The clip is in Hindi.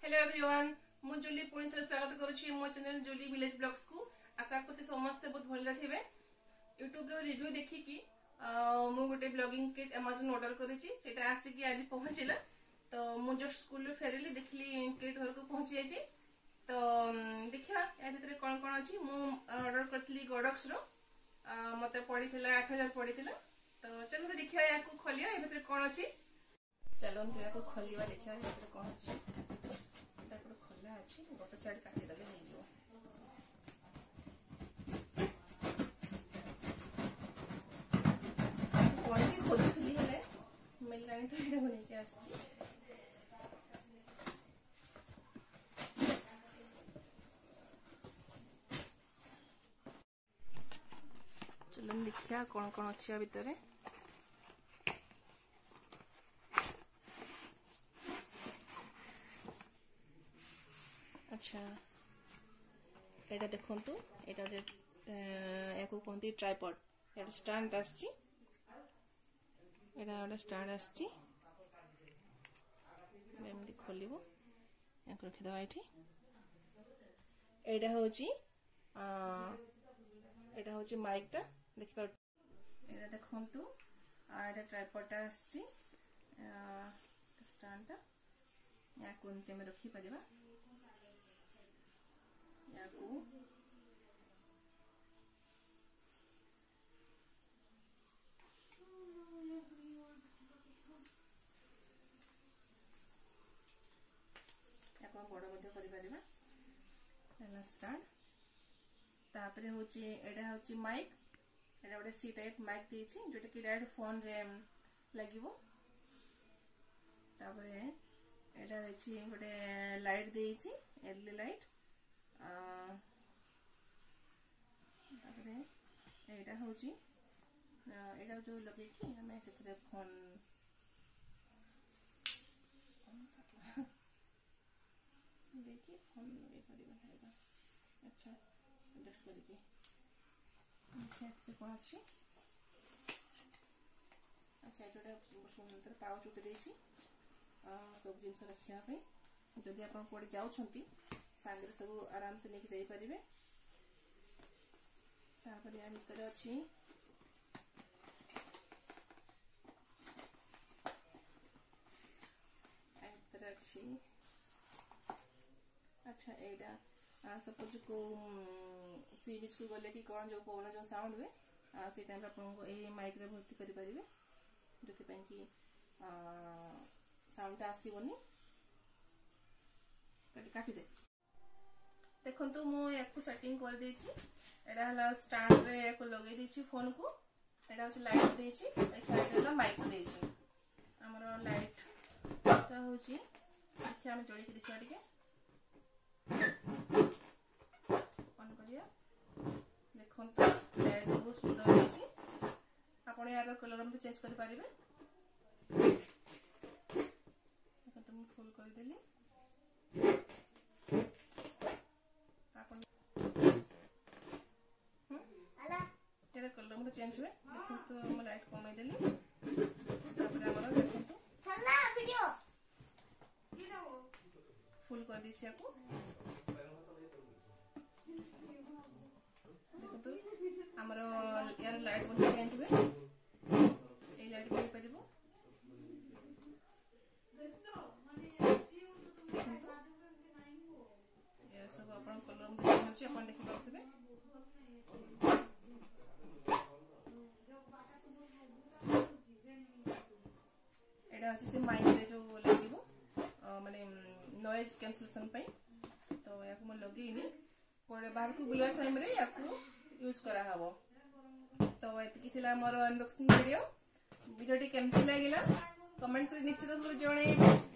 हेलो एवरीवन मु जूली पुणी थे स्वागत करुच्ची मो चैनल जूली विलेज ब्लॉग्स को। आशा करते समस्ते बहुत भल थे। यूट्यूब रो रिव्यू देखिकी मु गोटे ब्लॉगिंग किट अमेजन ऑर्डर करिछि सेटा आसिकी आज पहुंचला। तो मु जस्ट स्कूल रे फेरली देखली किट घर को पहुंची जाइछि। तो देखिया ए भितर कोन कोन अछि। मु ऑर्डर करथली गोडक्स रो मते पड़ीथिला 8000 पड़ीथिला। तो चलो देखिया याको खोलिया ए भितर कोन अछि। चलो याको खोलिया देखिया ए भितर कोन अछि। खोला अच्छी गोटे साइड काटिदेले हो पंची खोजुली हेले मिललानी तो ये बनेके आछि। चलो देखिया कौन कौन अच्छी भितर। अच्छा एटा देखंतु एटा याको कोंती ट्राइपॉड एटा स्टैंड आछि। एटा ओटा स्टैंड आछि एमती खोलिबो याको रखि दवा एठी। एटा होची माइक टा देखि पर एटा देखंतु एटा ट्राइपॉड टा आछि स्टैंड टा याको एमती में रखि परिबा। याको बड़ मध्य करि परिबा एला स्टैंड। तापरे होची एडा होची माइक। एडा बडे सी टाइप माइक देछि जोटा कि डायरेक्ट फोन रे लागिवो। तापरे एडा देछि बडे लाइट देछि एलईडी लाइट। तापरे एडा होची एडा जो लगे कि हमें सेथरे फोन देखि फोन ये करिबा हैबा। अच्छा जस्ट करिके से कोन अछि। अच्छा एटा सुंदर पाउच उठे देछि सब जिंस रखिया पे जदि आपण कोड जाउ छंती सांगरे सब आराम से लेके जाई परिबे। तापरे आ भीतर अछि अच्छा एटा सपोज को सी बीच को गले कि कोन जो पवन जो साउंड हुए से टाइम आपन को ए माइक रे भर्ती करि परिबे जति पई कि साउंड आसीबोनी। काटी दे देखंतु मो याको सेटिंग कर देछि। एडा हला स्टैंड रे याको लगे देछि फोन को। एडा होछि लाइट देछि ए साइड रे माइक देछि। हमरो लाइट ता होछि देखिया हम जोड़ी के देखिया टिके ऑन करिया। देखंतु लाइट बहुत सुंदर देछि। आपण यार कलर हम चेंज कर परिबे। देखंतु हम फुल कर देली। कलर मत चेंज हुए देखंतु हम लाइट कमाई देली। तापर हमर देखंतु चला वीडियो फुल कर दिछि याको। देखंतु हमर यार लाइट मत चेंज हुए ए लाइट को परिबो। ये सब अपन कलर मत चेंज होछि अपन देखि पाउतबे। से माइक रे जो लागिवो माने नॉइज कैंसलेशन पई। तो याको म लगेइनी कोडे बाहर को बुलवा टाइम रे याको यूज करा हबो। तो एतकी थिला मोर अनबॉक्सिंग वीडियो। वीडियोटी केमति लागिला कमेंट कर निश्चित रूप से जणाइबे।